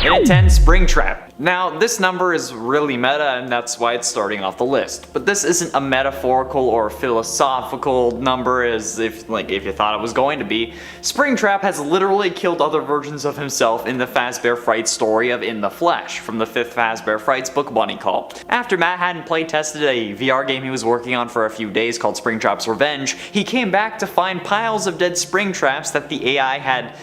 And at 10, Springtrap. Now, this number is really meta, and that's why it's starting off the list. But this isn't a metaphorical or philosophical number as if you thought it was going to be. Springtrap has literally killed other versions of himself in the Fazbear Fright story of In the Flesh, from the 5th Fazbear Frights book Bunny Call. After Matt hadn't playtested a VR game he was working on for a few days called Springtrap's Revenge, he came back to find piles of dead Springtraps that the AI had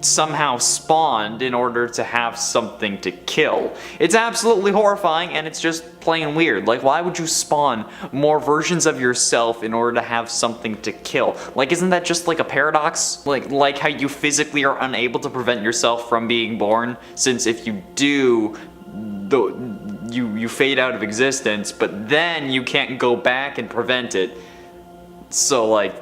somehow spawned in order to have something to kill. It's absolutely horrifying, and it's just plain weird. Like, why would you spawn more versions of yourself in order to have something to kill? Like, isn't that just like a paradox? Like how you physically are unable to prevent yourself from being born, since if you do, you fade out of existence, but then you can't go back and prevent it. So like,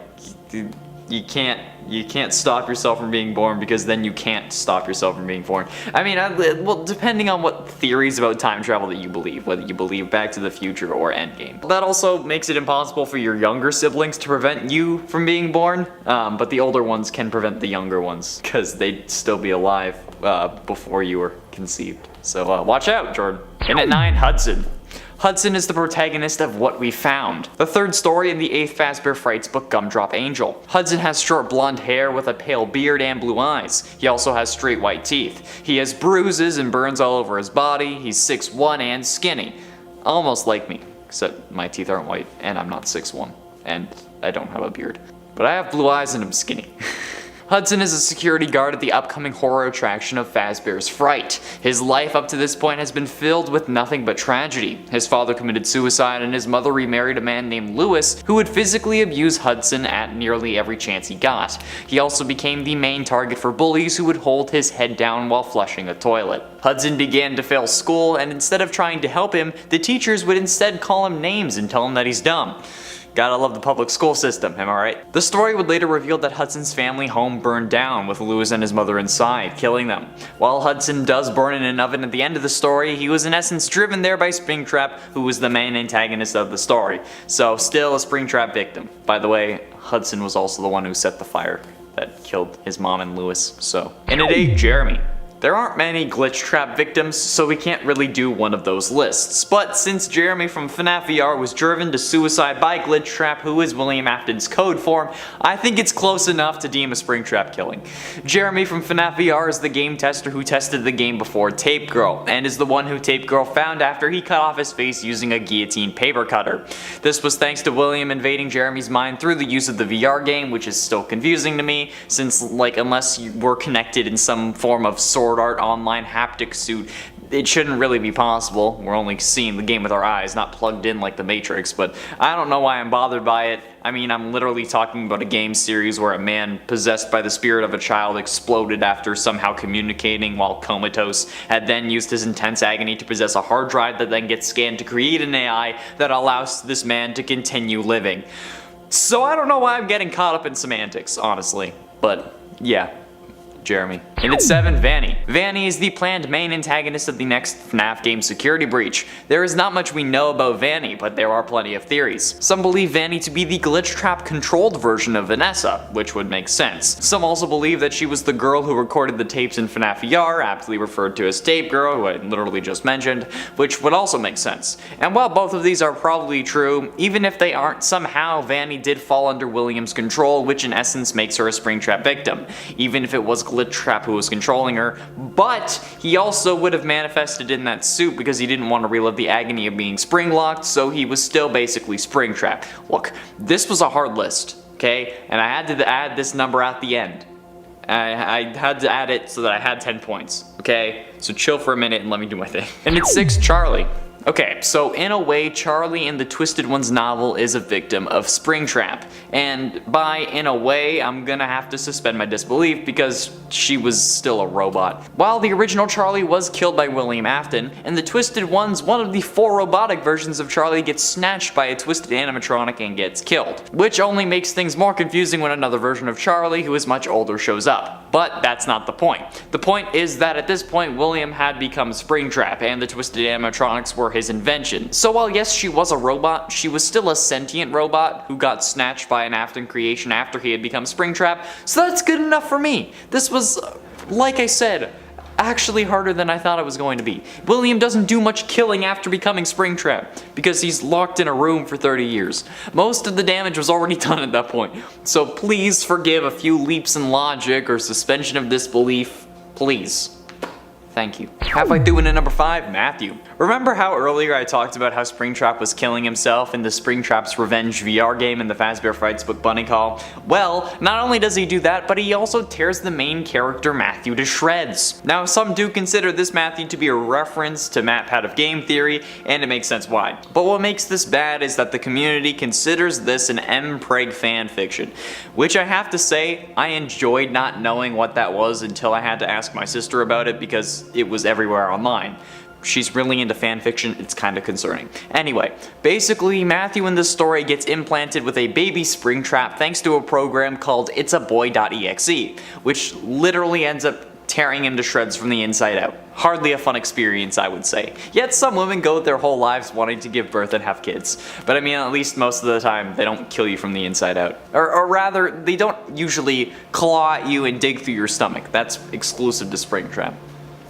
you can't stop yourself from being born, because then you can't stop yourself from being born. I mean, well, depending on what theories about time travel that you believe, whether you believe Back to the Future or Endgame. That also makes it impossible for your younger siblings to prevent you from being born, but the older ones can prevent the younger ones, because they'd still be alive before you were conceived. So watch out, Jordan. And at 9, Hudson. Hudson is the protagonist of What We Found, the third story in the 8th Fazbear Frights book Gumdrop Angel. Hudson has short blonde hair with a pale beard and blue eyes. He also has straight white teeth. He has bruises and burns all over his body. He's 6'1" and skinny. Almost like me, except my teeth aren't white and I'm not 6'1", and I don't have a beard. But I have blue eyes and I'm skinny. Hudson is a security guard at the upcoming horror attraction of Fazbear's Fright. His life up to this point has been filled with nothing but tragedy. His father committed suicide and his mother remarried a man named Lewis who would physically abuse Hudson at nearly every chance he got. He also became the main target for bullies who would hold his head down while flushing a toilet. Hudson began to fail school, and instead of trying to help him, the teachers would instead call him names and tell him that he's dumb. Gotta love the public school system, am I right? The story would later reveal that Hudson's family home burned down with Lewis and his mother inside, killing them. While Hudson does burn in an oven at the end of the story, he was in essence driven there by Springtrap, who was the main antagonist of the story. So still a Springtrap victim. By the way, Hudson was also the one who set the fire that killed his mom and Lewis, so. And at 8, Jeremy. There aren't many glitch trap victims, so we can't really do one of those lists. But since Jeremy from FNAF VR was driven to suicide by Glitch Trap, who is William Afton's code form, I think it's close enough to deem a Springtrap killing. Jeremy from FNAF VR is the game tester who tested the game before Tape Girl, and is the one who Tape Girl found after he cut off his face using a guillotine paper cutter. This was thanks to William invading Jeremy's mind through the use of the VR game, which is still confusing to me, since unless you were connected in some form of Sword Art Online haptic suit, it shouldn't really be possible. We're only seeing the game with our eyes, not plugged in like the Matrix, but I don't know why I'm bothered by it. I mean, I'm literally talking about a game series where a man possessed by the spirit of a child exploded after somehow communicating while comatose, had then used his intense agony to possess a hard drive that then gets scanned to create an AI that allows this man to continue living. So I don't know why I'm getting caught up in semantics, honestly, but yeah. Jeremy. And at 7, Vanny. Vanny is the planned main antagonist of the next FNAF game Security Breach. There is not much we know about Vanny, but there are plenty of theories. Some believe Vanny to be the glitch trap controlled version of Vanessa, which would make sense. Some also believe that she was the girl who recorded the tapes in FNAF VR, aptly referred to as Tape Girl, who I literally just mentioned, which would also make sense. And while both of these are probably true, even if they aren't, somehow Vanny did fall under William's control, which in essence makes her a Springtrap victim, even if it was Glitch Trap who was controlling her, but he also would have manifested in that suit because he didn't want to relive the agony of being spring locked, so he was still basically Springtrap. Look, this was a hard list, okay, and I had to add this number at the end. I had to add it so that I had 10 points, okay, so chill for a minute and let me do my thing. And it's 6, Charlie. Okay, so in a way, Charlie in the Twisted Ones novel is a victim of Springtrap, and by in a way, I'm gonna have to suspend my disbelief because she was still a robot. While the original Charlie was killed by William Afton, in the Twisted Ones, one of the 4 robotic versions of Charlie gets snatched by a twisted animatronic and gets killed, which only makes things more confusing when another version of Charlie, who is much older, shows up. But that's not the point. The point is that at this point, William had become Springtrap, and the twisted animatronics were his invention. So while yes, she was a robot, she was still a sentient robot who got snatched by an Afton creation after he had become Springtrap, so that's good enough for me. This was, like I said, actually harder than I thought it was going to be. William doesn't do much killing after becoming Springtrap, because he's locked in a room for 30 years. Most of the damage was already done at that point, so please forgive a few leaps in logic or suspension of disbelief, please. Thank you. Halfway through into number 5, Matthew. Remember how earlier I talked about how Springtrap was killing himself in the Springtrap's Revenge VR game in the Fazbear Frights book Bunny Call? Well, not only does he do that, but he also tears the main character Matthew to shreds. Now, some do consider this Matthew to be a reference to MatPat of game theory, and it makes sense why. But what makes this bad is that the community considers this an M-Preg fanfiction, which I have to say, I enjoyed not knowing what that was until I had to ask my sister about it because it was everywhere online. She's really into fanfiction, it's kinda concerning. Anyway, basically Matthew in this story gets implanted with a baby Springtrap thanks to a program called itsaboy.exe, which literally ends up tearing him to shreds from the inside out. Hardly a fun experience, I would say. Yet some women go their whole lives wanting to give birth and have kids. But I mean, at least most of the time, they don't kill you from the inside out. Or rather, they don't usually claw at you and dig through your stomach. That's exclusive to Springtrap,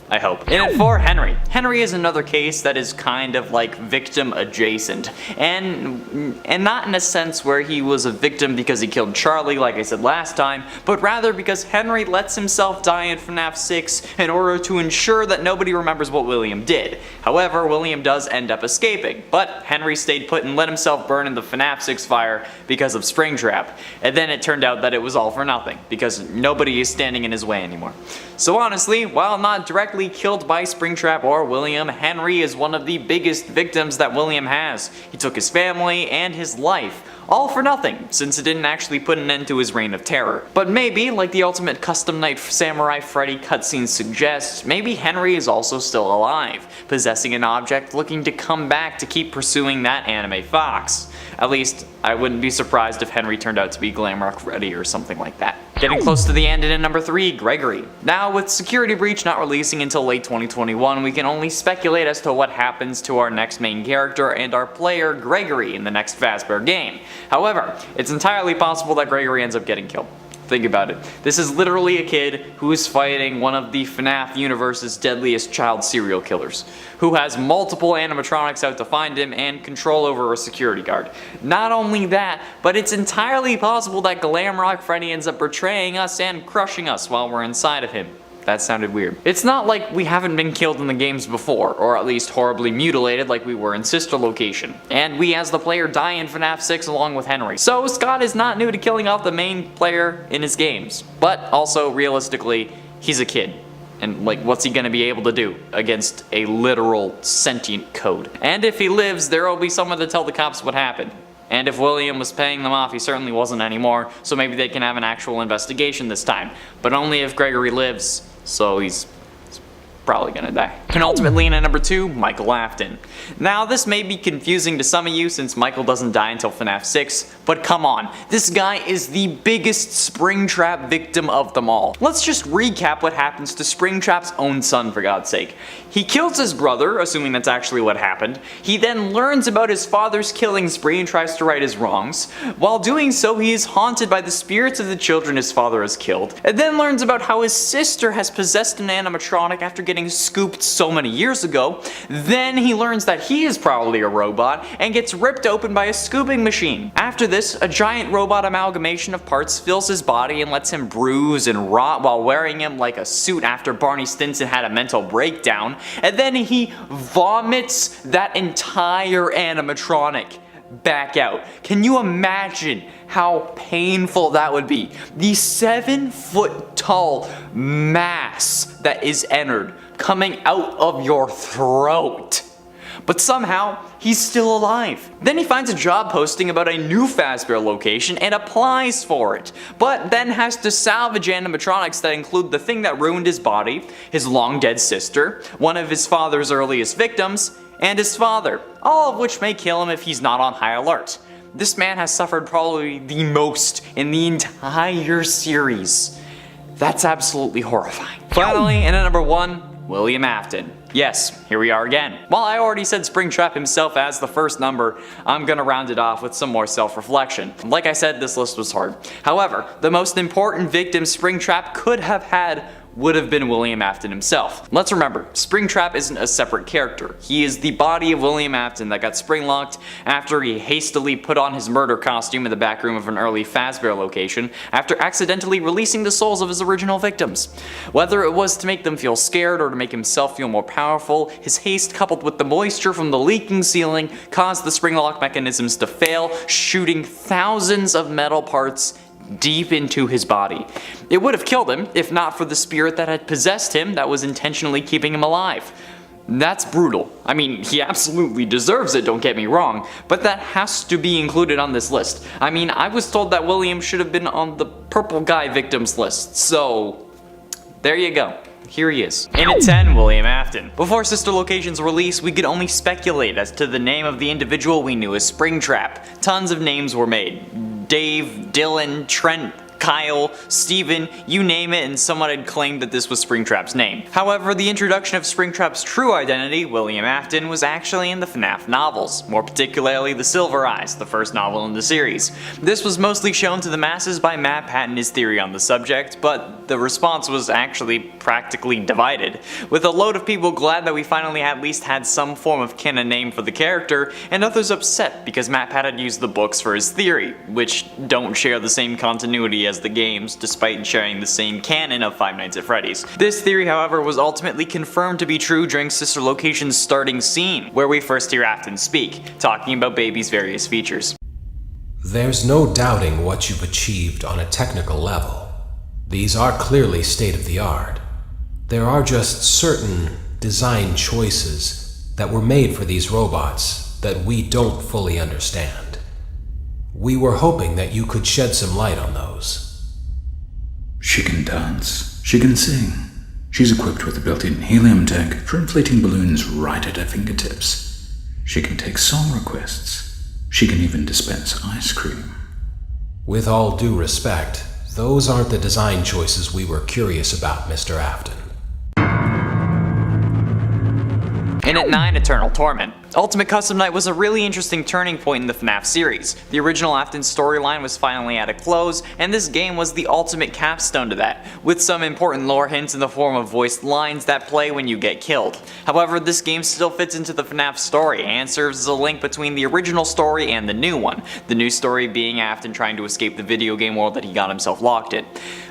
I hope. In at 4, Henry. Henry is another case that is kind of like victim adjacent, and not in a sense where he was a victim because he killed Charlie like I said last time, but rather because Henry lets himself die in FNAF 6 in order to ensure that nobody remembers what William did. However, William does end up escaping, but Henry stayed put and let himself burn in the FNAF 6 fire because of Springtrap, and then it turned out that it was all for nothing, because nobody is standing in his way anymore. So honestly, while not directly killed by Springtrap or William, Henry is one of the biggest victims that William has. He took his family and his life, all for nothing, since it didn't actually put an end to his reign of terror. But maybe, like the ultimate custom night Samurai Freddy cutscene suggests, maybe Henry is also still alive, possessing an object looking to come back to keep pursuing that anime fox. At least, I wouldn't be surprised if Henry turned out to be Glamrock Freddy or something like that. Getting close to the end, and in number 3, Gregory. Now, with Security Breach not releasing until late 2021, we can only speculate as to what happens to our next main character and our player, Gregory, in the next Fazbear game. However, it's entirely possible that Gregory ends up getting killed. Think about it. This is literally a kid who is fighting one of the FNAF universe's deadliest child serial killers, who has multiple animatronics out to find him and control over a security guard. Not only that, but it's entirely possible that Glamrock Freddy ends up betraying us and crushing us while we're inside of him. That sounded weird. It's not like we haven't been killed in the games before, or at least horribly mutilated like we were in Sister Location. And we as the player die in FNAF 6 along with Henry. So Scott is not new to killing off the main player in his games. But also, realistically, he's a kid. And like, what's he gonna be able to do against a literal sentient code? And if he lives, there will be someone to tell the cops what happened. And if William was paying them off, he certainly wasn't anymore, so maybe they can have an actual investigation this time. But only if Gregory lives, so he's probably gonna die. Penultimately, in at number 2, Michael Afton. Now, this may be confusing to some of you since Michael doesn't die until FNAF 6, but come on, this guy is the biggest Springtrap victim of them all. Let's just recap what happens to Springtrap's own son, for God's sake. He kills his brother, assuming that's actually what happened. He then learns about his father's killing spree and tries to right his wrongs. While doing so, he is haunted by the spirits of the children his father has killed, and then learns about how his sister has possessed an animatronic after getting scooped so many years ago. Then he learns that he is probably a robot and gets ripped open by a scooping machine. After this, a giant robot amalgamation of parts fills his body and lets him bruise and rot while wearing him like a suit after Barney Stinson had a mental breakdown, and then he vomits that entire animatronic back out. Can you imagine how painful that would be? The 7-foot tall mass that is entered coming out of your throat. But somehow, he's still alive. Then he finds a job posting about a new Fazbear location and applies for it, but then has to salvage animatronics that include the thing that ruined his body, his long dead sister, one of his father's earliest victims, and his father, all of which may kill him if he's not on high alert. This man has suffered probably the most in the entire series. That's absolutely horrifying. Finally, and at number 1, William Afton. Yes, here we are again. While I already said Springtrap himself as the first number, I'm gonna round it off with some more self-reflection. Like I said, this list was hard. However, the most important victim Springtrap could have had would have been William Afton himself. Let's remember, Springtrap isn't a separate character. He is the body of William Afton that got spring-locked after he hastily put on his murder costume in the back room of an early Fazbear location after accidentally releasing the souls of his original victims. Whether it was to make them feel scared or to make himself feel more powerful, his haste coupled with the moisture from the leaking ceiling caused the spring lock mechanisms to fail, shooting thousands of metal parts deep into his body. It would have killed him if not for the spirit that had possessed him that was intentionally keeping him alive. That's brutal. I mean, he absolutely deserves it, don't get me wrong, but that has to be included on this list. I mean, I was told that William should have been on the purple guy victims list, so there you go. Here he is. In at 10, William Afton. Before Sister Location's release, we could only speculate as to the name of the individual we knew as Springtrap. Tons of names were made. Dave, Dylan, Trent, Kyle, Steven, you name it, and someone had claimed that this was Springtrap's name. However, the introduction of Springtrap's true identity, William Afton, was actually in the FNAF novels, more particularly The Silver Eyes, the first novel in the series. This was mostly shown to the masses by Matt Pat and his theory on the subject, but the response was actually practically divided, with a load of people glad that we finally at least had some form of canon name for the character, and others upset because Matt Pat had used the books for his theory, which don't share the same continuity as the games, despite sharing the same canon of Five Nights at Freddy's. This theory, however, was ultimately confirmed to be true during Sister Location's starting scene, where we first hear Afton speak, talking about Baby's various features. There's no doubting what you've achieved on a technical level. These are clearly state-of-the-art. There are just certain design choices that were made for these robots that we don't fully understand. We were hoping that you could shed some light on those. She can dance. She can sing. She's equipped with a built-in helium tank for inflating balloons right at her fingertips. She can take song requests. She can even dispense ice cream. With all due respect, those aren't the design choices we were curious about, Mr. Afton. In at 9, Eternal Torment. Ultimate Custom Night was a really interesting turning point in the FNAF series. The original Afton storyline was finally at a close, and this game was the ultimate capstone to that, with some important lore hints in the form of voiced lines that play when you get killed. However, this game still fits into the FNAF story, and serves as a link between the original story and the new one, the new story being Afton trying to escape the video game world that he got himself locked in.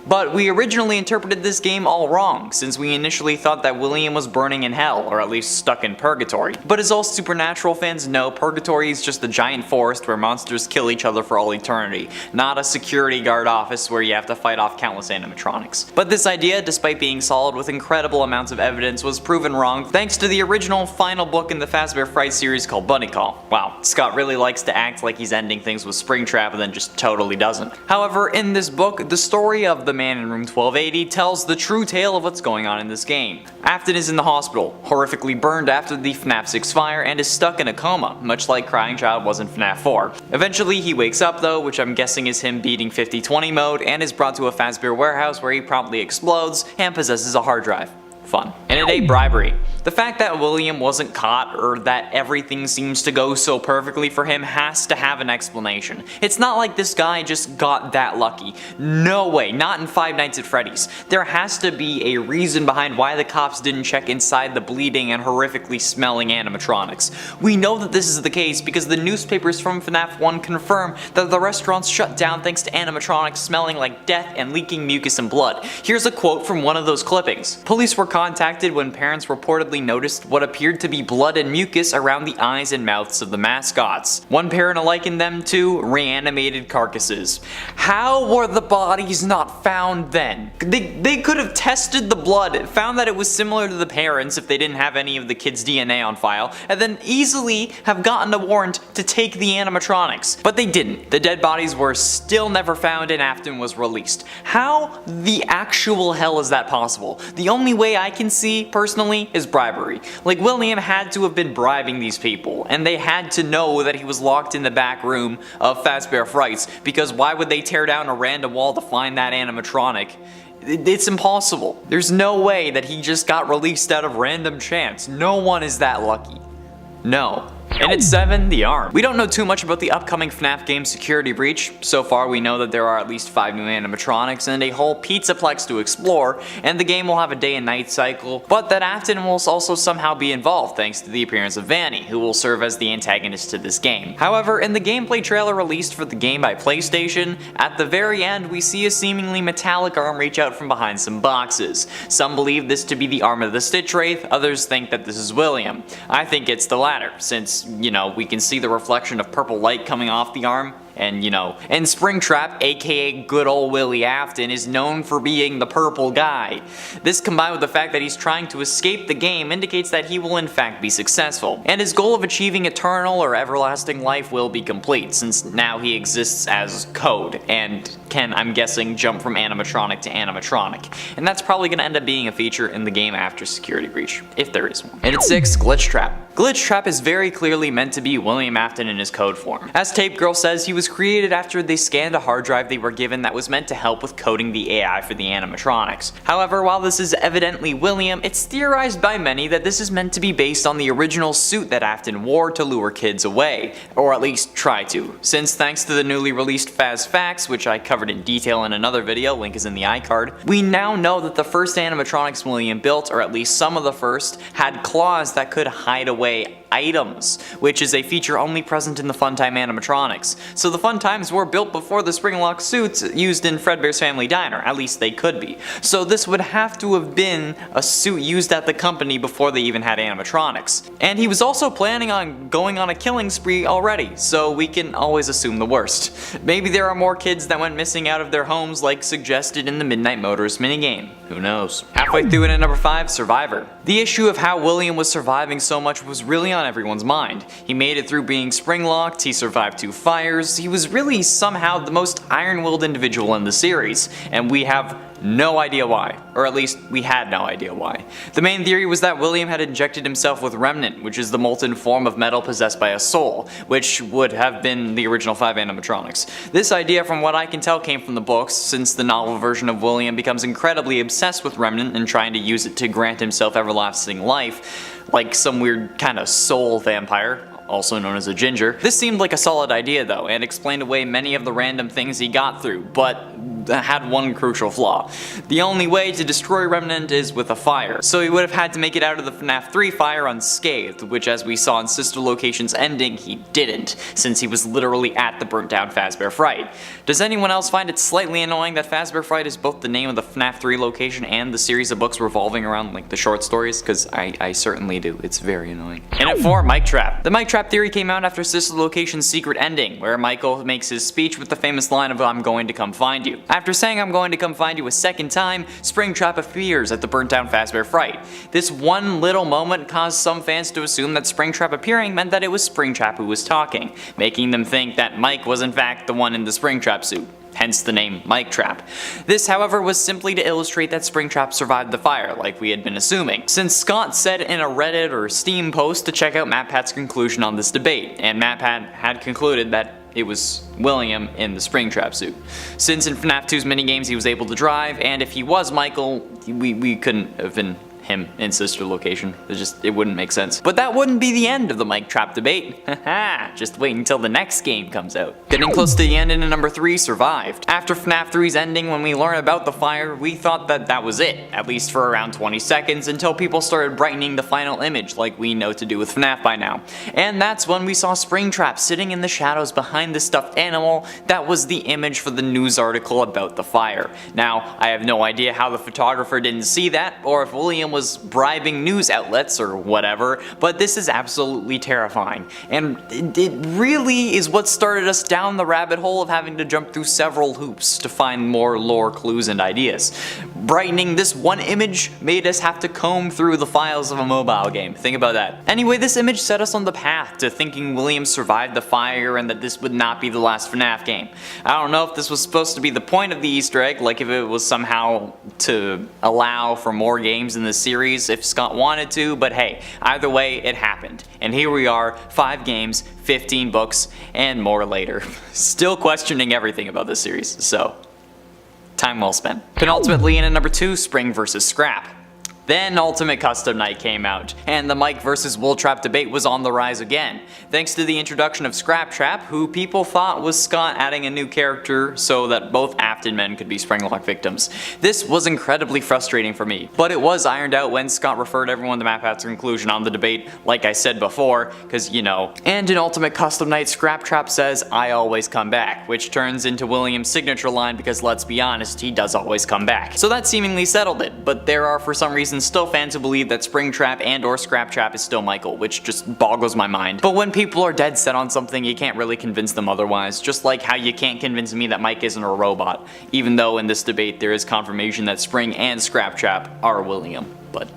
But we originally interpreted this game all wrong, since we initially thought that William was burning in hell, or at least stuck in purgatory. But as all Supernatural fans know, purgatory is just a giant forest where monsters kill each other for all eternity, not a security guard office where you have to fight off countless animatronics. But this idea, despite being solid with incredible amounts of evidence, was proven wrong thanks to the original final book in the Fazbear Fright series called Bunny Call. Wow, Scott really likes to act like he's ending things with Springtrap and then just totally doesn't. However, in this book, the story of the man in room 1280 tells the true tale of what's going on in this game. Afton is in the hospital, horrifically burned after the FNAF 6 fire, and is stuck in a coma, much like Crying Child was in FNAF 4. Eventually he wakes up though, which I'm guessing is him beating 50-20 mode, and is brought to a Fazbear warehouse where he promptly explodes and possesses a hard drive. Fun. And at 8, bribery. The fact that William wasn't caught, or that everything seems to go so perfectly for him, has to have an explanation. It's not like this guy just got that lucky. No way, not in Five Nights at Freddy's. There has to be a reason behind why the cops didn't check inside the bleeding and horrifically smelling animatronics. We know that this is the case because the newspapers from FNAF 1 confirm that the restaurants shut down thanks to animatronics smelling like death and leaking mucus and blood. Here's a quote from one of those clippings. Police were contacted when parents reportedly noticed what appeared to be blood and mucus around the eyes and mouths of the mascots. One parent likened them to reanimated carcasses. How were the bodies not found then? They could have tested the blood, found that it was similar to the parents if they didn't have any of the kids' DNA on file, and then easily have gotten a warrant to take the animatronics. But they didn't. The dead bodies were still never found and Afton was released. How the actual hell is that possible? The only way I can see, personally, is bribery. Like, William had to have been bribing these people, and they had to know that he was locked in the back room of Fazbear Frights, because why would they tear down a random wall to find that animatronic? It's impossible. There's no way that he just got released out of random chance. No one is that lucky. No. And at 7, the arm. We don't know too much about the upcoming FNAF game Security Breach. So far we know that there are at least 5 new animatronics and a whole pizzaplex to explore, and the game will have a day and night cycle, but that Afton will also somehow be involved thanks to the appearance of Vanny, who will serve as the antagonist to this game. However, in the gameplay trailer released for the game by PlayStation, at the very end we see a seemingly metallic arm reach out from behind some boxes. Some believe this to be the arm of the Stitch Wraith, others think that this is William. I think it's the latter, since, you know, we can see the reflection of purple light coming off the arm. And Springtrap, aka good ol' Willie Afton, is known for being the purple guy. This combined with the fact that he's trying to escape the game indicates that he will in fact be successful. And his goal of achieving eternal or everlasting life will be complete, since now he exists as Code, and can, I'm guessing, jump from animatronic to animatronic. And that's probably going to end up being a feature in the game after Security Breach, if there is one. And at 6, Glitch Trap. Glitch Trap is very clearly meant to be William Afton in his code form. As Tape Girl says, he was created after they scanned a hard drive they were given that was meant to help with coding the AI for the animatronics. However, while this is evidently William, it's theorized by many that this is meant to be based on the original suit that Afton wore to lure kids away, or at least try to, since thanks to the newly released FAS Facts, which I covered in detail in another video, link is in the iCard, we now know that the first animatronics William built, or at least some of the first, had claws that could hide away items, which is a feature only present in the Funtime animatronics. So the Funtimes were built before the spring-lock suits used in Fredbear's Family Diner, at least they could be. So this would have to have been a suit used at the company before they even had animatronics. And he was also planning on going on a killing spree already, so we can always assume the worst. Maybe there are more kids that went missing out of their homes like suggested in the Midnight Motorist minigame. Who knows? Halfway through it at number 5, Survivor. The issue of how William was surviving so much was really on everyone's mind. He made it through being spring-locked, he survived 2 fires, he was really somehow the most iron-willed individual in the series, and we have no idea why. Or at least, we had no idea why. The main theory was that William had injected himself with Remnant, which is the molten form of metal possessed by a soul, which would have been the original 5 animatronics. This idea, from what I can tell, came from the books, since the novel version of William becomes incredibly obsessed with Remnant and trying to use it to grant himself everlasting life, like some weird kind of soul vampire, also known as a ginger. This seemed like a solid idea though, and explained away many of the random things he got through, but had one crucial flaw. The only way to destroy Remnant is with a fire, so he would have had to make it out of the FNAF 3 fire unscathed, which as we saw in Sister Location's ending, he didn't, since he was literally at the burnt down Fazbear Fright. Does anyone else find it slightly annoying that Fazbear Fright is both the name of the FNAF 3 location and the series of books revolving around like the short stories? Because I certainly do. It's very annoying. And at 4, Mic Trap. The Mic Trap theory came out after Sister Location's secret ending, where Michael makes his speech with the famous line of "I'm going to come find you." After saying "I'm going to come find you" a second time, Springtrap appears at the burnt down Fazbear Fright. This one little moment caused some fans to assume that Springtrap appearing meant that it was Springtrap who was talking, making them think that Mike was in fact the one in the Springtrap suit. Hence the name Mic Trap. This, however, was simply to illustrate that Springtrap survived the fire, like we had been assuming, since Scott said in a Reddit or Steam post to check out MatPat's conclusion on this debate, and MatPat had concluded that it was William in the Springtrap suit. Since in FNAF 2's minigames he was able to drive, and if he was Michael, we couldn't have been him in Sister Location. It wouldn't make sense. But that wouldn't be the end of the Mic Trap debate. Haha, just wait until the next game comes out. Getting close to the end in number 3, Survived. After FNAF 3's ending, when we learned about the fire, we thought that that was it, at least for around 20 seconds, until people started brightening the final image like we know to do with FNAF by now. And that's when we saw Springtrap sitting in the shadows behind the stuffed animal that was the image for the news article about the fire. Now, I have no idea how the photographer didn't see that, or if William was bribing news outlets or whatever, but this is absolutely terrifying. And it really is what started us down the rabbit hole of having to jump through several hoops to find more lore clues and ideas. Brightening this one image made us have to comb through the files of a mobile game. Think about that. Anyway, this image set us on the path to thinking William survived the fire and that this would not be the last FNAF game. I don't know if this was supposed to be the point of the Easter egg, like if it was somehow to allow for more games in the series if Scott wanted to, but hey, either way, it happened. And here we are, 5 games, 15 books, and more later. Still questioning everything about this series, so time well spent. Penultimately in at number 2, Spring vs. Scrap. Then Ultimate Custom Night came out, and the Mike vs. Wooltrap debate was on the rise again, thanks to the introduction of Scraptrap, who people thought was Scott adding a new character so that both Afton men could be Springlock victims. This was incredibly frustrating for me, but it was ironed out when Scott referred everyone to MatPat's conclusion on the debate, like I said before, cause you know. And in Ultimate Custom Night, Scraptrap says, "I always come back," which turns into William's signature line because let's be honest, he does always come back. So that seemingly settled it, but there are for some reason still fans who believe that Springtrap and or Scraptrap is still Michael, which just boggles my mind. But when people are dead set on something, you can't really convince them otherwise, just like how you can't convince me that Mike isn't a robot, even though in this debate there is confirmation that Spring and Scraptrap are William, but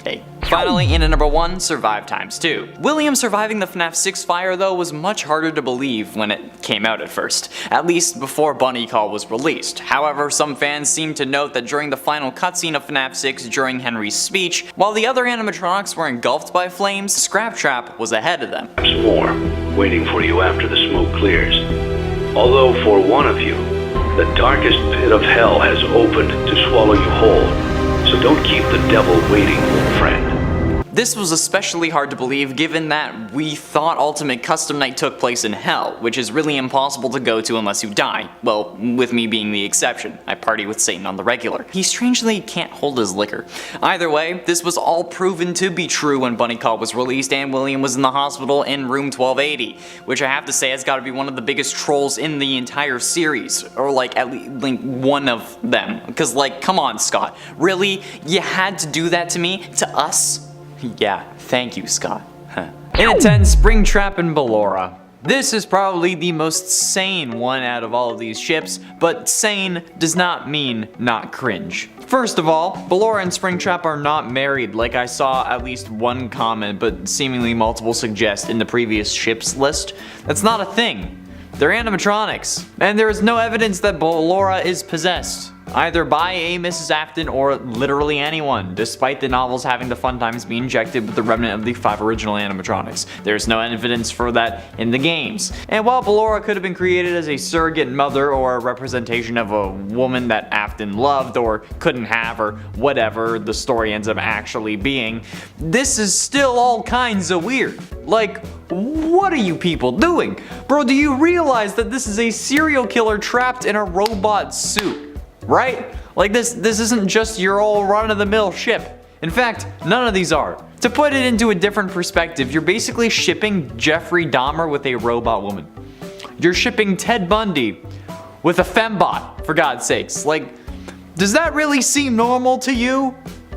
hey. Finally, in at number 1, Survive x2. William surviving the FNAF 6 fire though was much harder to believe when it came out at first, at least before Bunny Call was released. However, some fans seem to note that during the final cutscene of FNAF 6 during Henry's speech, while the other animatronics were engulfed by flames, Scraptrap was ahead of them. There's more, waiting for you after the smoke clears. Although for one of you, the darkest pit of hell has opened to swallow you whole. So don't keep the devil waiting, friend. This was especially hard to believe given that we thought Ultimate Custom Night took place in hell, which is really impossible to go to unless you die. Well, with me being the exception. I party with Satan on the regular. He strangely can't hold his liquor. Either way, this was all proven to be true when Bunny Call was released and William was in the hospital in room 1280, which I have to say has got to be one of the biggest trolls in the entire series, or like at least like one of them. Because like, come on Scott, really? You had to do that to me? To us? Yeah, thank you, Scott. In at 10, Springtrap and Ballora. This is probably the most sane one out of all of these ships, but sane does not mean not cringe. First of all, Ballora and Springtrap are not married, like I saw at least one comment, but seemingly multiple suggest in the previous ships list. That's not a thing. They're animatronics, and there is no evidence that Ballora is possessed, either by a Mrs. Afton or literally anyone, despite the novels having the fun times be injected with the remnant of the 5 original animatronics. There's no evidence for that in the games. And while Ballora could have been created as a surrogate mother or a representation of a woman that Afton loved or couldn't have or whatever the story ends up actually being, this is still all kinds of weird. Like, what are you people doing? Bro, do you realize that this is a serial killer trapped in a robot suit? Right? Like this isn't just your old run-of-the-mill ship. In fact, none of these are. To put it into a different perspective, you're basically shipping Jeffrey Dahmer with a robot woman. You're shipping Ted Bundy with a fembot, for God's sakes. Like, does that really seem normal to you?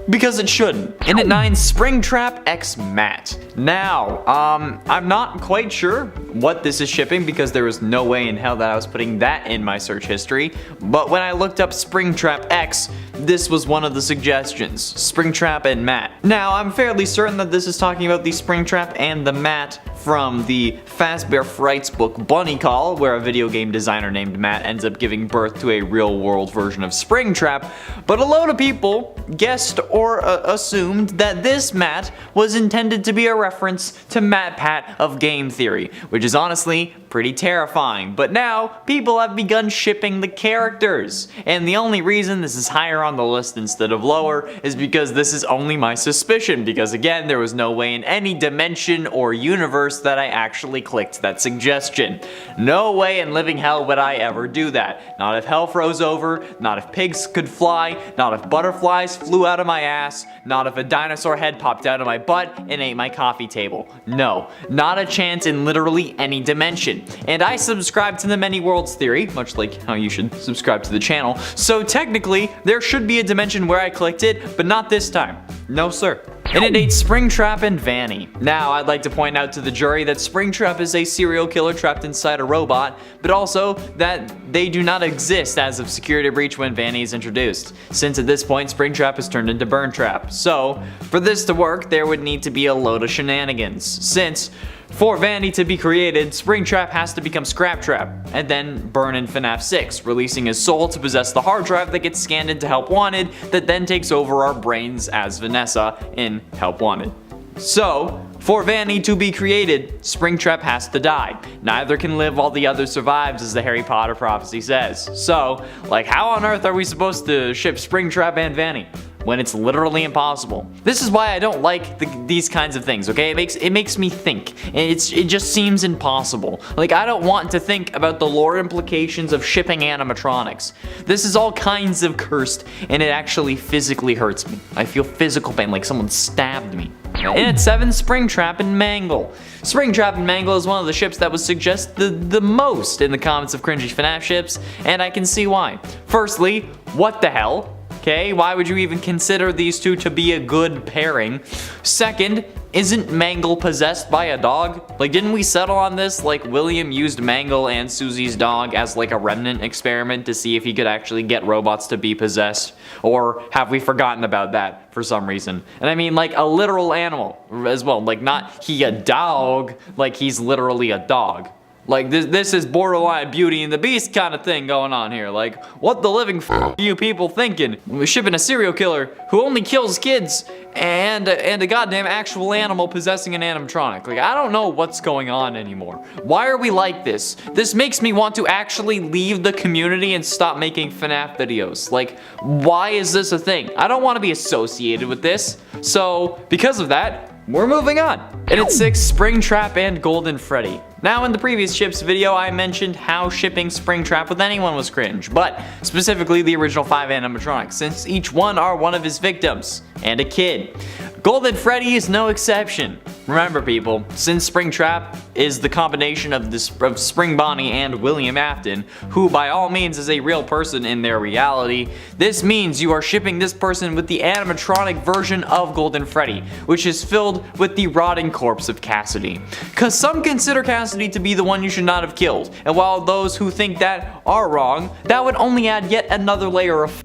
Because it shouldn't. In at 9, Springtrap x Matt. Now, I'm not quite sure what this is shipping because there was no way in hell that I was putting that in my search history, but when I looked up Springtrap X, this was one of the suggestions, Springtrap and Matt. Now, I'm fairly certain that this is talking about the Springtrap and the Matt from the Fazbear Frights book Bunny Call, where a video game designer named Matt ends up giving birth to a real-world version of Springtrap, but a load of people guessed or assumed that this Matt was intended to be a reference to MatPat of game theory, which is honestly pretty terrifying. But now, people have begun shipping the characters, and the only reason this is higher on the list instead of lower is because this is only my suspicion, because again, there was no way in any dimension or universe that I actually clicked that suggestion. No way in living hell would I ever do that. Not if hell froze over, not if pigs could fly, not if butterflies flew out of my ass, not if a dinosaur head popped out of my butt and ate my coffee table. No, not a chance in literally any dimension. And I subscribe to the many worlds theory, much like how you should subscribe to the channel, so technically there should be a dimension where I clicked it, but not this time. No sir. In at 8, Springtrap and Vanny. Now, I'd like to point out to the jury that Springtrap is a serial killer trapped inside a robot, but also that they do not exist as of Security Breach when Vanny is introduced, since at this point Springtrap has turned into Burntrap. So, for this to work, there would need to be a load of shenanigans, since for Vanny to be created, Springtrap has to become Scraptrap, and then burn in FNAF 6, releasing his soul to possess the hard drive that gets scanned into Help Wanted, that then takes over our brains as Vanessa in Help Wanted. So, for Vanny to be created, Springtrap has to die. Neither can live while the other survives, as the Harry Potter prophecy says. So, like, how on earth are we supposed to ship Springtrap and Vanny? when it's literally impossible. This is why I don't like these kinds of things, okay? It makes me think, and it just seems impossible. Like, I don't want to think about the lore implications of shipping animatronics. This is all kinds of cursed, and it actually physically hurts me. I feel physical pain, like someone stabbed me. And at 7, Springtrap and Mangle. Springtrap and Mangle is one of the ships that was suggested the most in the comments of cringy FNAF ships, and I can see why. Firstly, what the hell? Okay, why would you even consider these two to be a good pairing? Second, isn't Mangle possessed by a dog? Like, didn't we settle on this? Like, William used Mangle and Susie's dog as like a remnant experiment to see if he could actually get robots to be possessed? Or have we forgotten about that for some reason? And I mean, like, a literal animal as well. Like, not he a dog, like he's literally a dog. Like, this is borderline Beauty and the Beast kind of thing going on here. Like, what the living f are you people thinking? We're shipping a serial killer who only kills kids and a goddamn actual animal possessing an animatronic. Like, I don't know what's going on anymore. Why are we like this? This makes me want to actually leave the community and stop making FNAF videos. Like, why is this a thing? I don't want to be associated with this. So, because of that, we're moving on. And at 6, Springtrap and Golden Freddy. Now, in the previous ships video, I mentioned how shipping Springtrap with anyone was cringe, but specifically the original 5 animatronics, since each one are one of his victims, and a kid. Golden Freddy is no exception. Remember, people, since Springtrap is the combination of Spring Bonnie and William Afton, who by all means is a real person in their reality, this means you are shipping this person with the animatronic version of Golden Freddy, which is filled with the rotting corpse of Cassidy. Cause some consider Cassidy to be the one you should not have killed, and while those who think that are wrong, that would only add yet another layer of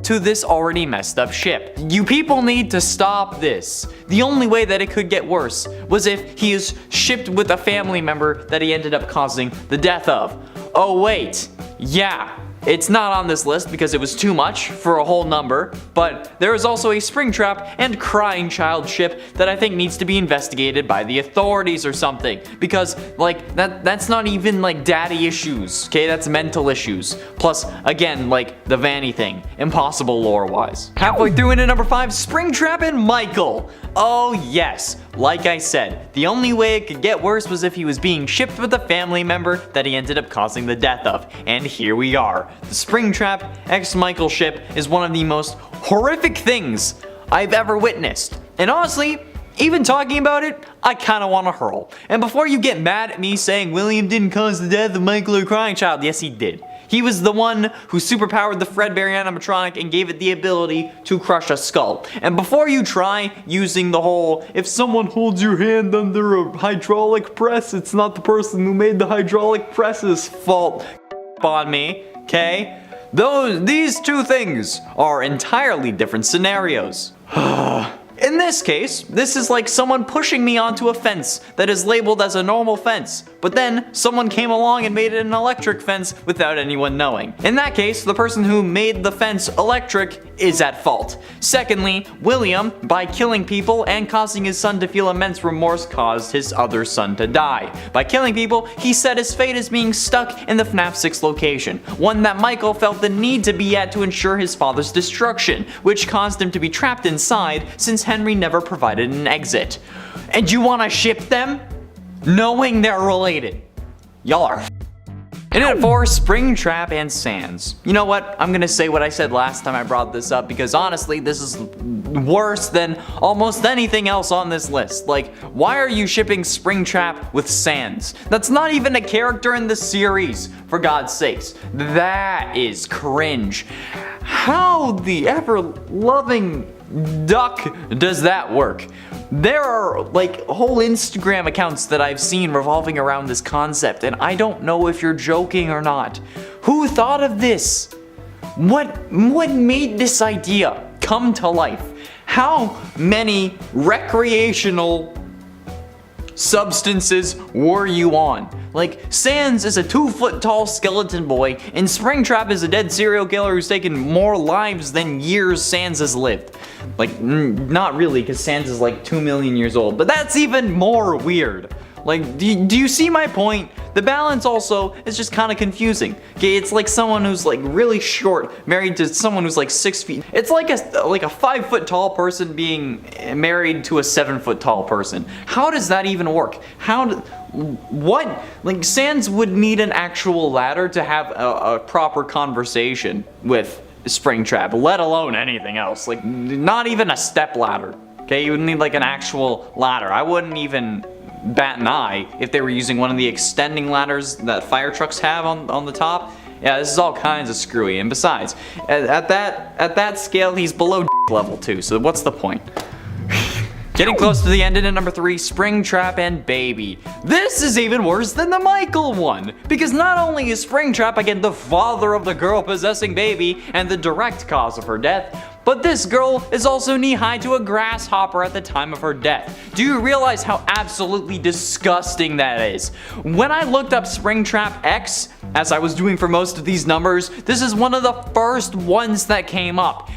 to this already messed up ship. You people need to stop this. The only way that it could get worse was if he is shipped with a family member that he ended up causing the death of. Oh wait, yeah. It's not on this list because it was too much for a whole number, but there is also a Springtrap and Crying Child ship that I think needs to be investigated by the authorities or something, because like that's not even like daddy issues, okay? That's mental issues. Plus, again, like the Vanny thing, impossible lore-wise. Halfway through into number 5, Springtrap and Michael. Oh yes, like I said, the only way it could get worse was if he was being shipped with a family member that he ended up causing the death of, and here we are. The Springtrap x Michael ship is one of the most horrific things I've ever witnessed. And honestly, even talking about it, I kinda wanna hurl. And before you get mad at me saying William didn't cause the death of Michael or Crying Child, yes he did. He was the one who superpowered the Fredbear animatronic and gave it the ability to crush a skull. And before you try using the whole, if someone holds your hand under a hydraulic press, it's not the person who made the hydraulic press's fault on me, okay? These two things are entirely different scenarios. In this case, this is like someone pushing me onto a fence that is labeled as a normal fence, but then someone came along and made it an electric fence without anyone knowing. In that case, the person who made the fence electric is at fault. Secondly, William, by killing people and causing his son to feel immense remorse, caused his other son to die. By killing people, he set his fate as being stuck in the FNAF 6 location, one that Michael felt the need to be at to ensure his father's destruction, which caused him to be trapped inside since Henry never provided an exit. And you wanna ship them? Knowing they're related. Y'all are And at 4, Springtrap and Sans. You know what? I'm gonna say what I said last time I brought this up because honestly, this is worse than almost anything else on this list. Like, why are you shipping Springtrap with Sans? That's not even a character in the series, for God's sakes. That is cringe. How the ever-loving duck does that work? There are like whole Instagram accounts that I've seen revolving around this concept, and I don't know if you're joking or not. Who thought of this? What made this idea come to life? How many recreational substances were you on? Like, Sans is a 2-foot-tall skeleton boy, and Springtrap is a dead serial killer who's taken more lives than years Sans has lived. Like, not really, because Sans is like 2 million years old, but that's even more weird. Like, do you see my point? The balance also is just kind of confusing. Okay, it's like someone who's like really short married to someone who's like 6 feet. It's like a 5 foot tall person being married to a 7 foot tall person. How does that even work? What? Like, Sans would need an actual ladder to have a proper conversation with Springtrap, let alone anything else. Like, not even a step ladder. Okay, you would need like an actual ladder. I wouldn't even bat an eye if they were using one of the extending ladders that fire trucks have on the top. Yeah, this is all kinds of screwy. And besides, at that scale, he's below level 2. So what's the point? Getting close to the end in number 3, Springtrap and Baby. This is even worse than the Michael one, because not only is Springtrap again the father of the girl possessing Baby and the direct cause of her death, but this girl is also knee-high to a grasshopper at the time of her death. Do you realize how absolutely disgusting that is? When I looked up Springtrap X, as I was doing for most of these numbers, this is one of the first ones that came up.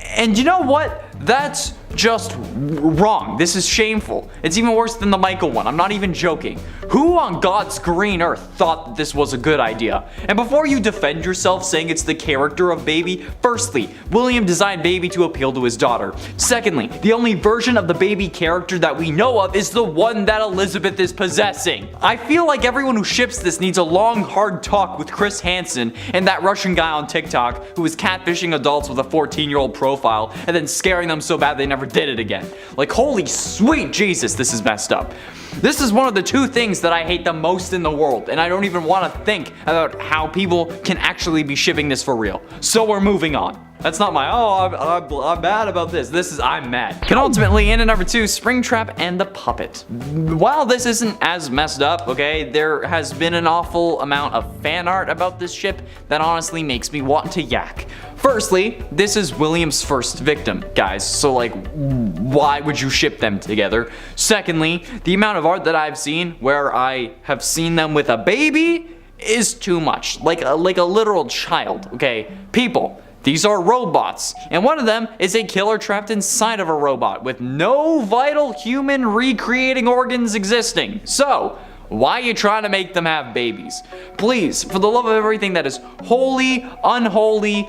And you know what? That's just wrong. This is shameful. It's even worse than the Michael one. I'm not even joking. Who on God's green earth thought that this was a good idea? And before you defend yourself saying it's the character of Baby, firstly, William designed Baby to appeal to his daughter. Secondly, the only version of the Baby character that we know of is the one that Elizabeth is possessing. I feel like everyone who ships this needs a long, hard talk with Chris Hansen and that Russian guy on TikTok who is catfishing adults with a 14-year-old profile and then scaring them so bad they never did it again. Like, holy sweet Jesus, this is messed up. This is one of the 2 things that I hate the most in the world, and I don't even want to think about how people can actually be shipping this for real. So we're moving on. That's not my, I'm mad about this. I'm mad. Penultimately, in at number 2, Springtrap and the Puppet. While this isn't as messed up, okay, there has been an awful amount of fan art about this ship that honestly makes me want to yak. Firstly, this is William's first victim, guys, so like, why would you ship them together? Secondly, the amount of art that I've seen where I have seen them with a baby is too much. Like a literal child, okay? People. These are robots, and one of them is a killer trapped inside of a robot with no vital human recreating organs existing. So, why are you trying to make them have babies? Please, for the love of everything that is holy, unholy,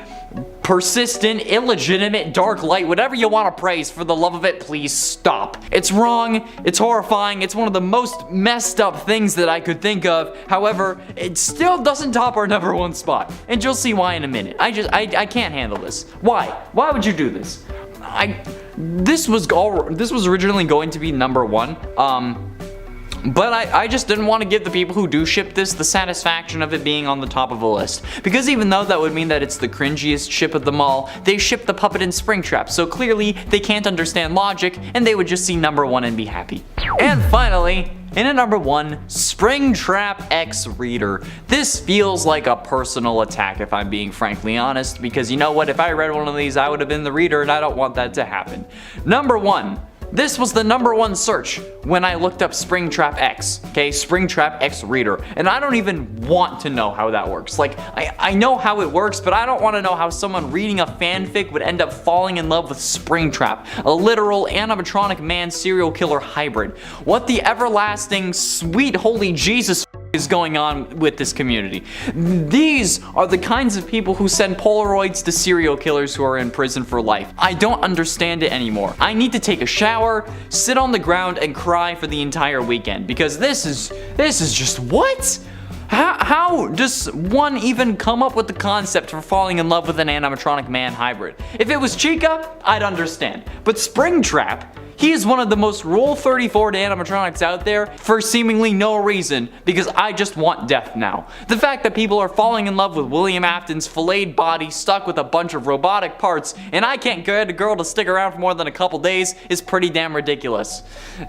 persistent, illegitimate, dark light, whatever you want to praise, for the love of it, please stop. It's wrong, it's horrifying, it's one of the most messed up things that I could think of. However, it still doesn't top our number 1 spot. And you'll see why in a minute. I can't handle this. Why? Why would you do this? This was originally going to be number 1. But I just didn't want to give the people who do ship this the satisfaction of it being on the top of the list. Because even though that would mean that it's the cringiest ship of them all, they ship the Puppet and Springtrap, so clearly they can't understand logic and they would just see number 1 and be happy. And finally, in at number 1, Springtrap X Reader. This feels like a personal attack if I'm being frankly honest, because you know what, if I read one of these I would have been the reader and I don't want that to happen. Number 1. This was the number 1 search when I looked up Springtrap X, okay, Springtrap X Reader, and I don't even want to know how that works. Like, I know how it works, but I don't want to know how someone reading a fanfic would end up falling in love with Springtrap, a literal animatronic man serial killer hybrid. What the everlasting, sweet, holy Jesus is going on with this community? These are the kinds of people who send Polaroids to serial killers who are in prison for life. I don't understand it anymore. I need to take a shower, sit on the ground, and cry for the entire weekend, because this is just what? How does one even come up with the concept for falling in love with an animatronic man hybrid? If it was Chica, I'd understand. But Springtrap, he is one of the most Rule 34 animatronics out there for seemingly no reason, because I just want death now. The fact that people are falling in love with William Afton's filleted body stuck with a bunch of robotic parts, and I can't get a girl to stick around for more than a couple days, is pretty damn ridiculous.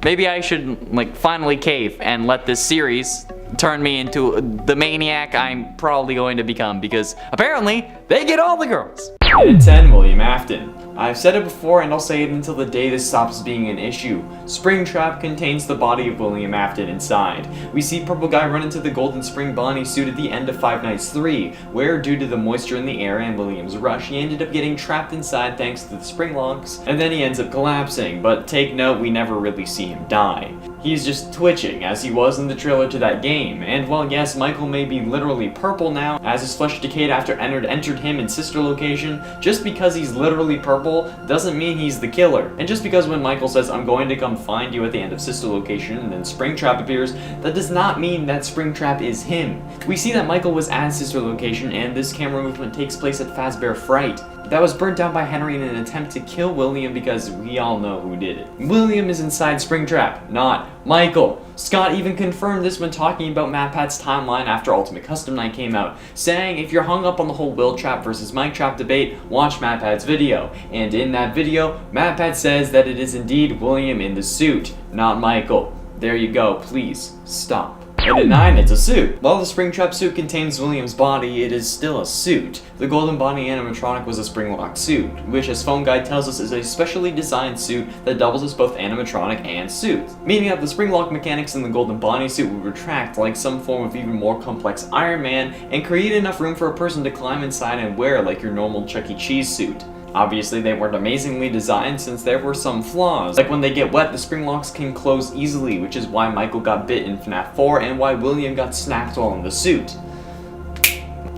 Maybe I should, like, finally cave and let this series turn me into the maniac I'm probably going to become, because apparently they get all the girls. And at 10, William Afton. I've said it before and I'll say it until the day this stops being an issue. Springtrap contains the body of William Afton inside. We see Purple Guy run into the Golden Spring Bonnie suit at the end of Five Nights 3, where due to the moisture in the air and William's rush, he ended up getting trapped inside thanks to the spring locks, and then he ends up collapsing, but take note, we never really see him die. He's just twitching, as he was in the trailer to that game, and while yes, Michael may be literally purple now, as his flesh decayed after Ennard entered him in sister location, just because he's literally purple doesn't mean he's the killer. And just because when Michael says, "I'm going to come find you" at the end of sister location, and then Springtrap appears, that does not mean that Springtrap is him. We see that Michael was at sister location, and this camera movement takes place at Fazbear Fright. That was burnt down by Henry in an attempt to kill William because we all know who did it. William is inside Springtrap, not Michael. Scott even confirmed this when talking about MatPat's timeline after Ultimate Custom Night came out, saying if you're hung up on the whole Will Trap versus Mike Trap debate, watch MatPat's video. And in that video, MatPat says that it is indeed William in the suit, not Michael. There you go, please stop. And at 9, it's a suit. While the Springtrap suit contains William's body, it is still a suit. The Golden Bonnie animatronic was a spring-locked suit, which as Phone Guide tells us is a specially designed suit that doubles as both animatronic and suit. Meaning that the spring-lock mechanics in the Golden Bonnie suit would retract like some form of even more complex Iron Man and create enough room for a person to climb inside and wear like your normal Chuck E. Cheese suit. Obviously, they weren't amazingly designed since there were some flaws. Like when they get wet, the spring locks can close easily, which is why Michael got bit in FNAF 4 and why William got snapped while in the suit.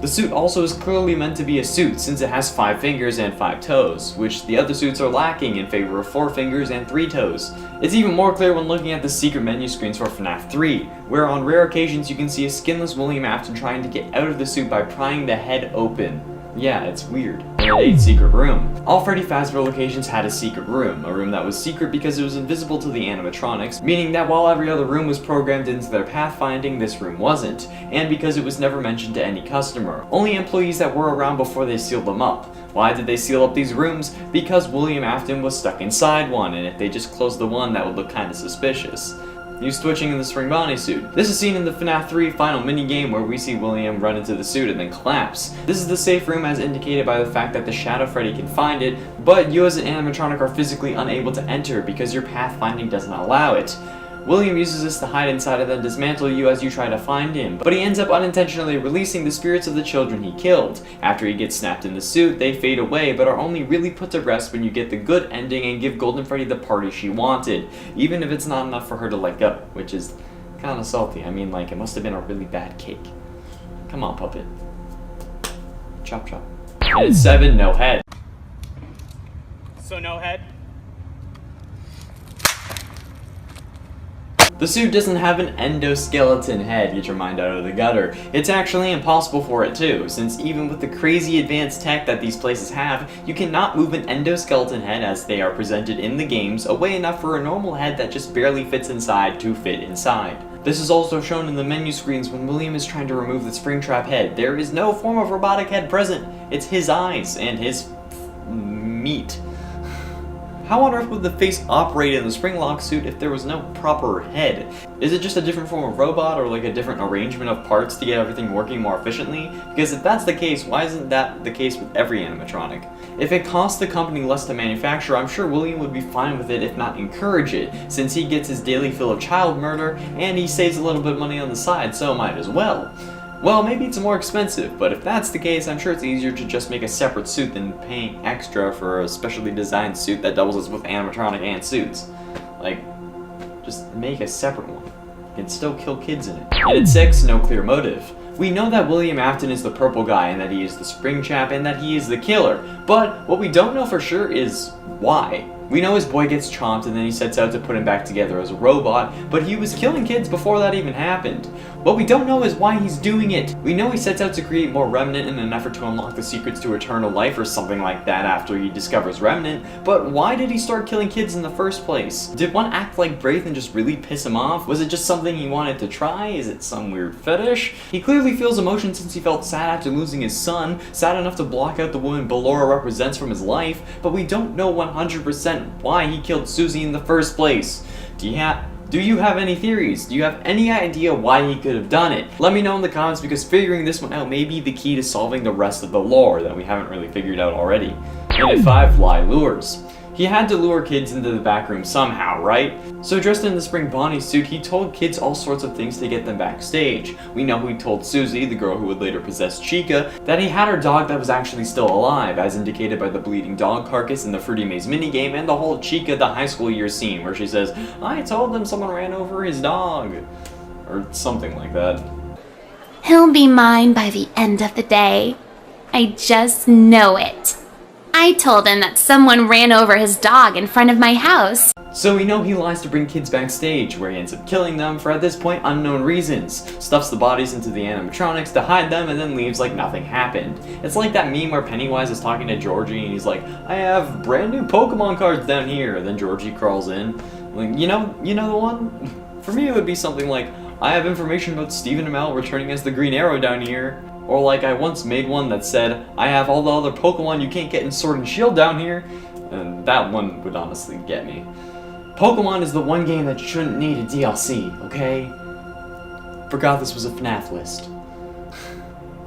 The suit also is clearly meant to be a suit since it has 5 fingers and 5 toes, which the other suits are lacking in favor of 4 fingers and 3 toes. It's even more clear when looking at the secret menu screens for FNAF 3, where on rare occasions you can see a skinless William Afton trying to get out of the suit by prying the head open. Yeah, it's weird. And at 8, secret room. All Freddy Fazbear locations had a secret room, a room that was secret because it was invisible to the animatronics, meaning that while every other room was programmed into their pathfinding, this room wasn't, and because it was never mentioned to any customer. Only employees that were around before they sealed them up. Why did they seal up these rooms? Because William Afton was stuck inside one, and if they just closed the one, that would look kinda suspicious. He was twitching in the Spring Bonnie suit. This is seen in the FNAF 3 final minigame where we see William run into the suit and then collapse. This is the safe room as indicated by the fact that the Shadow Freddy can find it, but you as an animatronic are physically unable to enter because your pathfinding does not allow it. William uses this to hide inside and then dismantle you as you try to find him, but he ends up unintentionally releasing the spirits of the children he killed. After he gets snapped in the suit, they fade away, but are only really put to rest when you get the good ending and give Golden Freddy the party she wanted, even if it's not enough for her to let go, which is kinda salty. I mean, like, it must have been a really bad cake. Come on, puppet. Chop chop. And at 7, no head. So no head? The suit doesn't have an endoskeleton head, get your mind out of the gutter. It's actually impossible for it too, since even with the crazy advanced tech that these places have, you cannot move an endoskeleton head as they are presented in the games away enough for a normal head that just barely fits inside to fit inside. This is also shown in the menu screens when William is trying to remove the Springtrap head. There is no form of robotic head present. It's his eyes and his meat. How on earth would the face operate in the Springlock suit if there was no proper head? Is it just a different form of robot or like a different arrangement of parts to get everything working more efficiently? Because if that's the case, why isn't that the case with every animatronic? If it costs the company less to manufacture, I'm sure William would be fine with it if not encourage it, since he gets his daily fill of child murder and he saves a little bit of money on the side, so might as well. Well, maybe it's more expensive, but if that's the case, I'm sure it's easier to just make a separate suit than paying extra for a specially designed suit that doubles as both animatronic and suits. Like, just make a separate one. You can still kill kids in it. And at 6, no clear motive. We know that William Afton is the purple guy and that he is the Springtrap and that he is the killer, but what we don't know for sure is why. We know his boy gets chomped and then he sets out to put him back together as a robot, but he was killing kids before that even happened. What we don't know is why he's doing it. We know he sets out to create more Remnant in an effort to unlock the secrets to eternal life or something like that after he discovers Remnant, but why did he start killing kids in the first place? Did one act like Braith and just really piss him off? Was it just something he wanted to try? Is it some weird fetish? He clearly feels emotion since he felt sad after losing his son, sad enough to block out the woman Ballora represents from his life, but we don't know 100% why he killed Susie in the first place. Do you have any theories? Do you have any idea why he could have done it? Let me know in the comments because figuring this one out may be the key to solving the rest of the lore that we haven't really figured out already. And at 5, fly lures. He had to lure kids into the back room somehow, right? So dressed in the Spring Bonnie suit, he told kids all sorts of things to get them backstage. We know he told Susie, the girl who would later possess Chica, that he had her dog that was actually still alive, as indicated by the bleeding dog carcass in the Fruity Maze minigame and the whole Chica the high school year scene where she says, "I told them someone ran over his dog," or something like that. He'll be mine by the end of the day. I just know it. I told him that someone ran over his dog in front of my house. So we know he lies to bring kids backstage, where he ends up killing them for, at this point, unknown reasons. Stuffs the bodies into the animatronics to hide them and then leaves like nothing happened. It's like that meme where Pennywise is talking to Georgie and he's like, "I have brand new Pokemon cards down here." Then Georgie crawls in. Like, you know the one? For me it would be something like, "I have information about Stephen Amell returning as the Green Arrow down here." Or like I once made one that said, "I have all the other Pokemon you can't get in Sword and Shield down here." And that one would honestly get me. Pokemon is the one game that shouldn't need a DLC, okay? Forgot this was a FNAF list.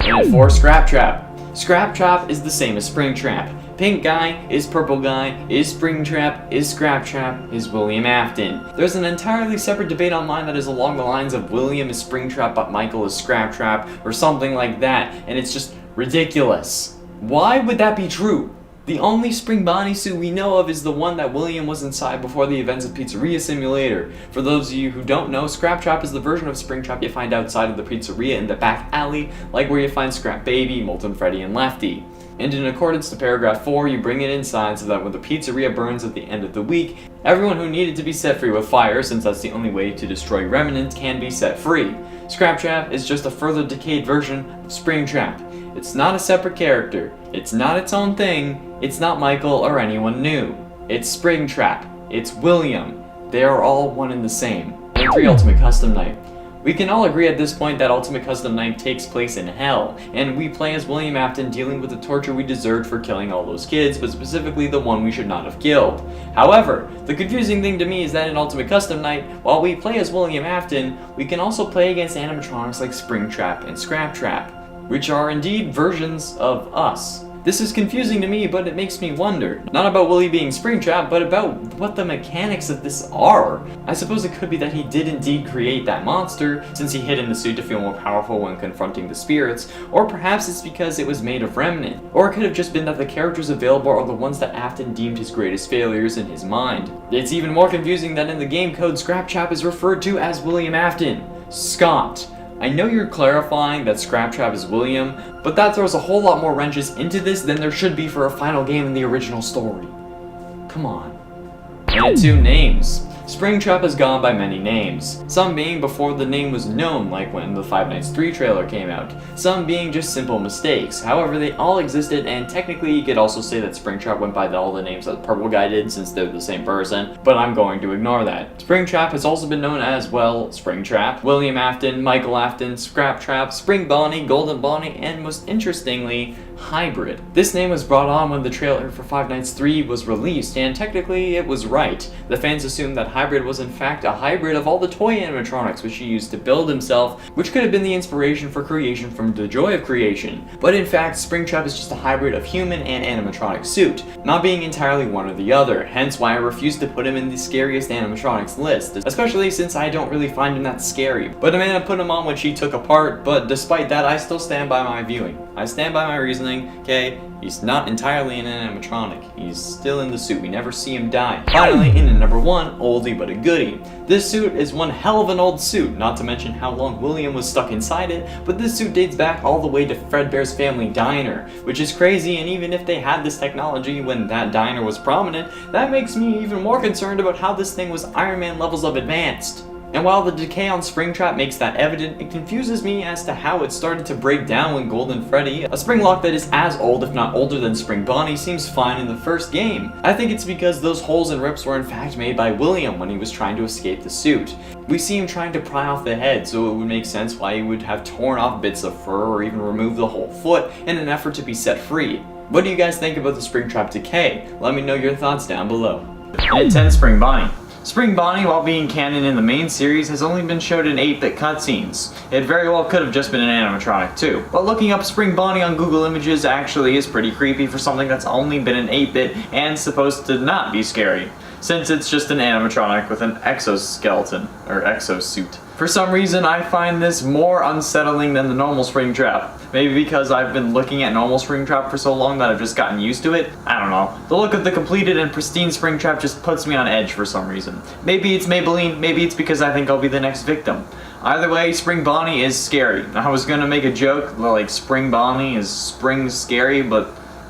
And at 4, Scrap Trap. Scrap Trap is the same as Springtrap. Pink guy is purple guy, is Springtrap, is Scrap Trap, is William Afton. There's an entirely separate debate online that is along the lines of William is Springtrap but Michael is Scrap Trap, or something like that, and it's just ridiculous. Why would that be true? The only Spring Bonnie suit we know of is the one that William was inside before the events of Pizzeria Simulator. For those of you who don't know, Scrap Trap is the version of Springtrap you find outside of the pizzeria in the back alley, like where you find Scrap Baby, Molten Freddy, and Lefty. And in accordance to paragraph 4, you bring it inside so that when the pizzeria burns at the end of the week, everyone who needed to be set free with fire, since that's the only way to destroy remnants, can be set free. Scrap Trap is just a further decayed version of Springtrap. It's not a separate character, it's not its own thing, it's not Michael or anyone new. It's Springtrap, it's William, they are all one and the same. And 3, Ultimate Custom Night. We can all agree at this point that Ultimate Custom Night takes place in hell, and we play as William Afton dealing with the torture we deserved for killing all those kids, but specifically the one we should not have killed. However, the confusing thing to me is that in Ultimate Custom Night, while we play as William Afton, we can also play against animatronics like Springtrap and Scrap Trap, which are indeed versions of us. This is confusing to me, but it makes me wonder, not about Willie being Springtrap, but about what the mechanics of this are. I suppose it could be that he did indeed create that monster, since he hid in the suit to feel more powerful when confronting the spirits, or perhaps it's because it was made of remnant. Or it could have just been that the characters available are the ones that Afton deemed his greatest failures in his mind. It's even more confusing that in the game code, Scrap Trap is referred to as William Afton. Scott. I know you're clarifying that Scrap Trap is William, but that throws a whole lot more wrenches into this than there should be for a final game in the original story. Come on. And 2, names. Springtrap has gone by many names, some being before the name was known, like when the Five Nights 3 trailer came out, some being just simple mistakes. However, they all existed, and technically you could also say that Springtrap went by all the names that the Purple Guy did, since they're the same person, but I'm going to ignore that. Springtrap has also been known as, well, Springtrap, William Afton, Michael Afton, Scrap Trap, Spring Bonnie, Golden Bonnie, and most interestingly, Hybrid. This name was brought on when the trailer for Five Nights 3 was released, and technically it was right. The fans assumed that Hybrid was in fact a hybrid of all the toy animatronics which he used to build himself, which could have been the inspiration for creation from The Joy of Creation. But in fact, Springtrap is just a hybrid of human and animatronic suit, not being entirely one or the other, hence why I refused to put him in the scariest animatronics list, especially since I don't really find him that scary. But Amanda put him on when she took apart, but despite that, I still stand by my viewing. I stand by my reasoning, okay? He's not entirely an animatronic. He's still in the suit. We never see him die. Finally, in at number 1, oldie but a goodie. This suit is one hell of an old suit, not to mention how long William was stuck inside it, but this suit dates back all the way to Fredbear's Family Diner, which is crazy, and even if they had this technology when that diner was prominent, that makes me even more concerned about how this thing was Iron Man levels of advanced. And while the decay on Springtrap makes that evident, it confuses me as to how it started to break down when Golden Freddy, a spring lock that is as old if not older than Spring Bonnie, seems fine in the first game. I think it's because those holes and rips were in fact made by William when he was trying to escape the suit. We see him trying to pry off the head, so it would make sense why he would have torn off bits of fur or even removed the whole foot in an effort to be set free. What do you guys think about the Springtrap decay? Let me know your thoughts down below. And at 10, Spring Bonnie. Spring Bonnie, while being canon in the main series, has only been showed in 8-bit cutscenes. It very well could have just been an animatronic too. But looking up Spring Bonnie on Google Images actually is pretty creepy for something that's only been in 8-bit and supposed to not be scary, since it's just an animatronic with an exoskeleton, or exosuit. For some reason, I find this more unsettling than the normal Springtrap. Maybe because I've been looking at normal Springtrap for so long that I've just gotten used to it? I don't know. The look of the completed and pristine Springtrap just puts me on edge for some reason. Maybe it's Maybelline, maybe it's because I think I'll be the next victim. Either way, Spring Bonnie is scary. I was gonna make a joke, like Spring Bonnie is spring scary, but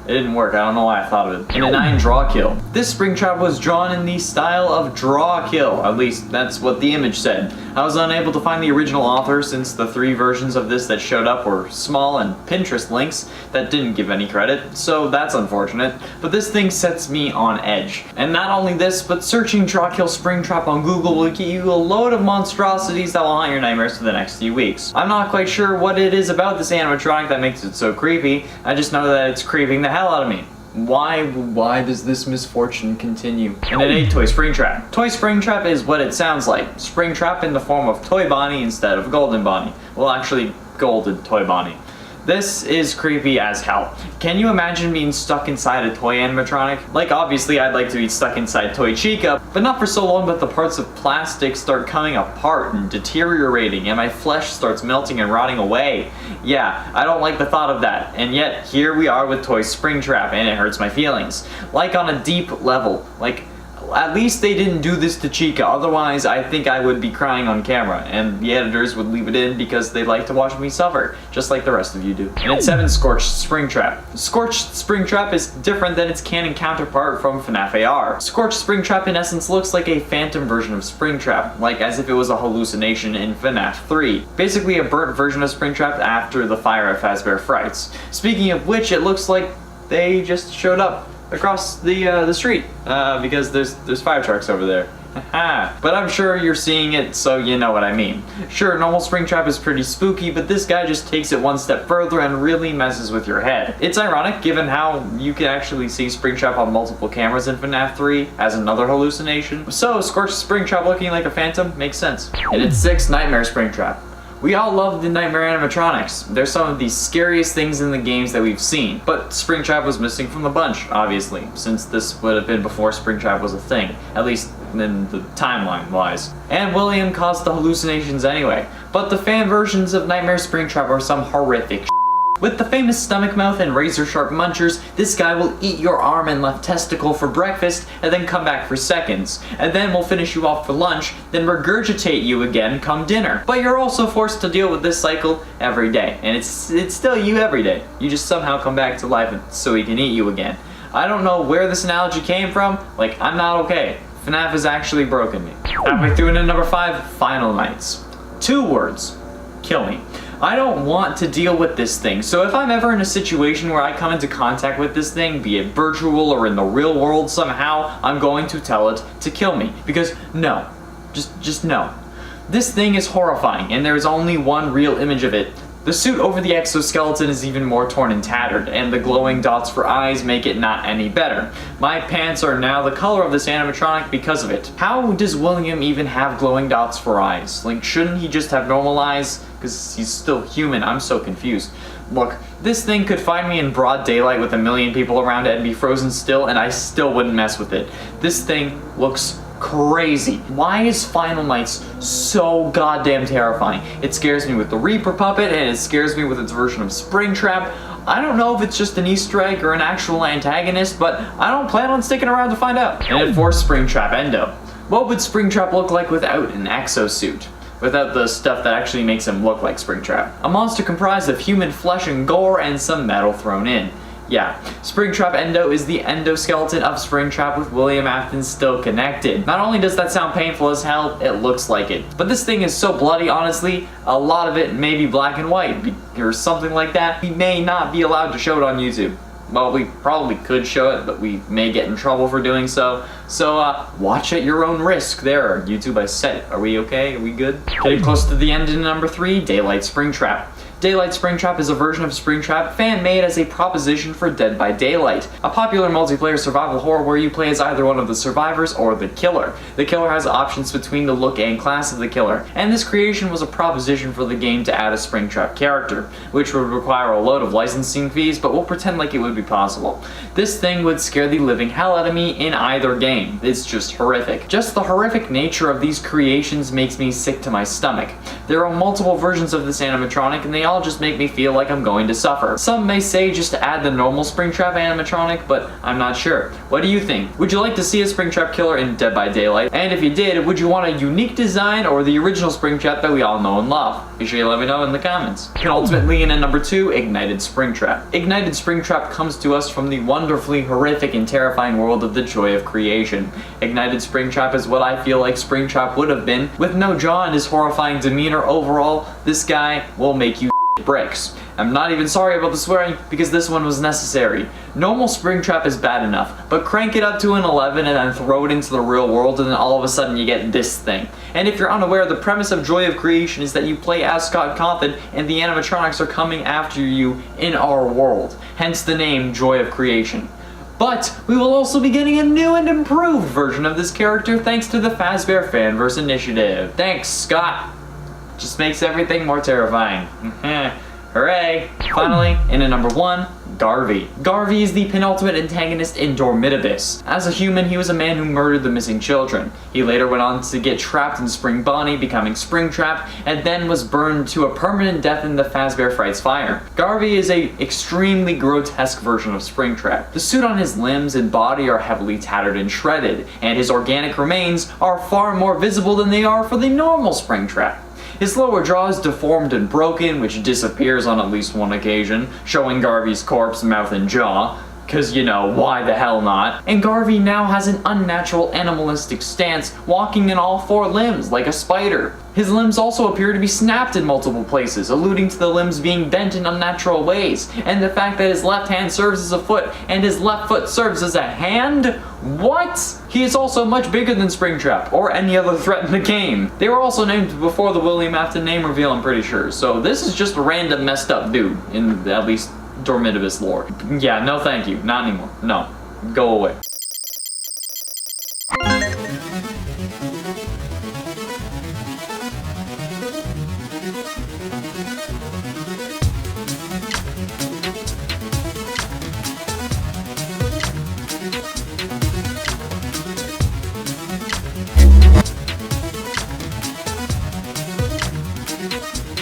it didn't work. I don't know why I thought of it. In a 9 draw kill. This Springtrap was drawn in the style of draw kill. At least that's what the image said. I was unable to find the original author since the 3 versions of this that showed up were small and Pinterest links that didn't give any credit, so that's unfortunate. But this thing sets me on edge. And not only this, but searching draw kill Springtrap on Google will get you a load of monstrosities that will haunt your nightmares for the next few weeks. I'm not quite sure what it is about this animatronic that makes it so creepy. I just know that it's creeping the hell out of me. Why does this misfortune continue? And it ain't Toy Springtrap. Toy Springtrap is what it sounds like. Springtrap in the form of Toy Bonnie instead of Golden Bonnie. Well, actually, Golden Toy Bonnie. This is creepy as hell. Can you imagine being stuck inside a toy animatronic? Like, obviously I'd like to be stuck inside Toy Chica, but not for so long that the parts of plastic start coming apart and deteriorating and my flesh starts melting and rotting away. Yeah, I don't like the thought of that, and yet here we are with Toy Springtrap and it hurts my feelings. Like on a deep level, like, at least they didn't do this to Chica, otherwise I think I would be crying on camera, and the editors would leave it in because they like to watch me suffer, just like the rest of you do. And it's 7 Scorched Springtrap. Scorched Springtrap is different than its canon counterpart from FNAF AR. Scorched Springtrap in essence looks like a phantom version of Springtrap, like as if it was a hallucination in FNAF 3. Basically a burnt version of Springtrap after the fire at Fazbear Frights. Speaking of which, it looks like they just showed up across the street because there's fire trucks over there. But I'm sure you're seeing it, so you know what I mean. Sure, normal Springtrap is pretty spooky, but this guy just takes it one step further and really messes with your head. It's ironic given how you can actually see Springtrap on multiple cameras in FNAF 3 as another hallucination. So Scorched Springtrap looking like a phantom makes sense. And it's 6 Nightmare Springtrap. We all love the Nightmare animatronics. They're some of the scariest things in the games that we've seen, but Springtrap was missing from the bunch, obviously, since this would have been before Springtrap was a thing, at least in the timeline-wise. And William caused the hallucinations anyway, but the fan versions of Nightmare Springtrap are some horrific With the famous stomach mouth and razor-sharp munchers, this guy will eat your arm and left testicle for breakfast and then come back for seconds, and then will finish you off for lunch, then regurgitate you again come dinner. But you're also forced to deal with this cycle every day, and it's still you every day. You just somehow come back to life so he can eat you again. I don't know where this analogy came from, like, I'm not okay. FNAF has actually broken me. Halfway through into number 5, Final Nights. 2 words. Kill me. I don't want to deal with this thing, so if I'm ever in a situation where I come into contact with this thing, be it virtual or in the real world somehow, I'm going to tell it to kill me. Because no. Just no. This thing is horrifying, and there is only one real image of it. The suit over the exoskeleton is even more torn and tattered, and the glowing dots for eyes make it not any better. My pants are now the color of this animatronic because of it. How does William even have glowing dots for eyes? Like, shouldn't he just have normal eyes? Because he's still human, I'm so confused. Look, this thing could find me in broad daylight with a million people around it and be frozen still, and I still wouldn't mess with it. This thing looks crazy. Why is Final Nights so goddamn terrifying? It scares me with the Reaper puppet, and it scares me with its version of Springtrap. I don't know if it's just an Easter egg or an actual antagonist, but I don't plan on sticking around to find out. And for Springtrap Endo. What would Springtrap look like without an exosuit? Without the stuff that actually makes him look like Springtrap. A monster comprised of human flesh and gore and some metal thrown in. Yeah, Springtrap Endo is the endoskeleton of Springtrap with William Afton still connected. Not only does that sound painful as hell, it looks like it. But this thing is so bloody, honestly, a lot of it may be black and white, or something like that. We may not be allowed to show it on YouTube. Well, we probably could show it, but we may get in trouble for doing so. So, watch at your own risk there. YouTube, I said it. Are we okay? Are we good? Getting close to the end in number 3, Daylight Springtrap. Daylight Springtrap is a version of Springtrap fan-made as a proposition for Dead by Daylight, a popular multiplayer survival horror where you play as either one of the survivors or the killer. The killer has options between the look and class of the killer, and this creation was a proposition for the game to add a Springtrap character, which would require a load of licensing fees, but we'll pretend like it would be possible. This thing would scare the living hell out of me in either game. It's just horrific. Just the horrific nature of these creations makes me sick to my stomach. There are multiple versions of this animatronic and they all just make me feel like I'm going to suffer. Some may say just to add the normal Springtrap animatronic, but I'm not sure. What do you think? Would you like to see a Springtrap killer in Dead by Daylight? And if you did, would you want a unique design or the original Springtrap that we all know and love? Be sure you let me know in the comments. Ultimately, in at number 2, Ignited Springtrap. Ignited Springtrap comes to us from the wonderfully horrific and terrifying world of the joy of creation. Ignited Springtrap is what I feel like Springtrap would have been. With no jaw and his horrifying demeanor overall, this guy will make you bricks. I'm not even sorry about the swearing because this one was necessary. Normal Springtrap is bad enough, but crank it up to an 11 and then throw it into the real world and then all of a sudden you get this thing. And if you're unaware, the premise of Joy of Creation is that you play as Scott Cawthon and the animatronics are coming after you in our world. Hence the name Joy of Creation. But we will also be getting a new and improved version of this character thanks to the Fazbear Fanverse initiative. Thanks, Scott. Just makes everything more terrifying. Hooray! Finally, in at number 1, Garvey. Garvey is the penultimate antagonist in Dormitibus. As a human, he was a man who murdered the missing children. He later went on to get trapped in Spring Bonnie, becoming Springtrap, and then was burned to a permanent death in the Fazbear Frights fire. Garvey is a extremely grotesque version of Springtrap. The suit on his limbs and body are heavily tattered and shredded, and his organic remains are far more visible than they are for the normal Springtrap. His lower jaw is deformed and broken, which disappears on at least one occasion, showing Garvey's corpse, mouth, and jaw. Cause you know, why the hell not? And Garvey now has an unnatural animalistic stance, walking in all 4 limbs like a spider. His limbs also appear to be snapped in multiple places, alluding to the limbs being bent in unnatural ways, and the fact that his left hand serves as a foot and his left foot serves as a hand? What? He is also much bigger than Springtrap, or any other threat in the game. They were also named before the William Afton name reveal, I'm pretty sure, so this is just a random messed up dude, in at least Dormitibus lore. Yeah, no thank you, not anymore, no, go away.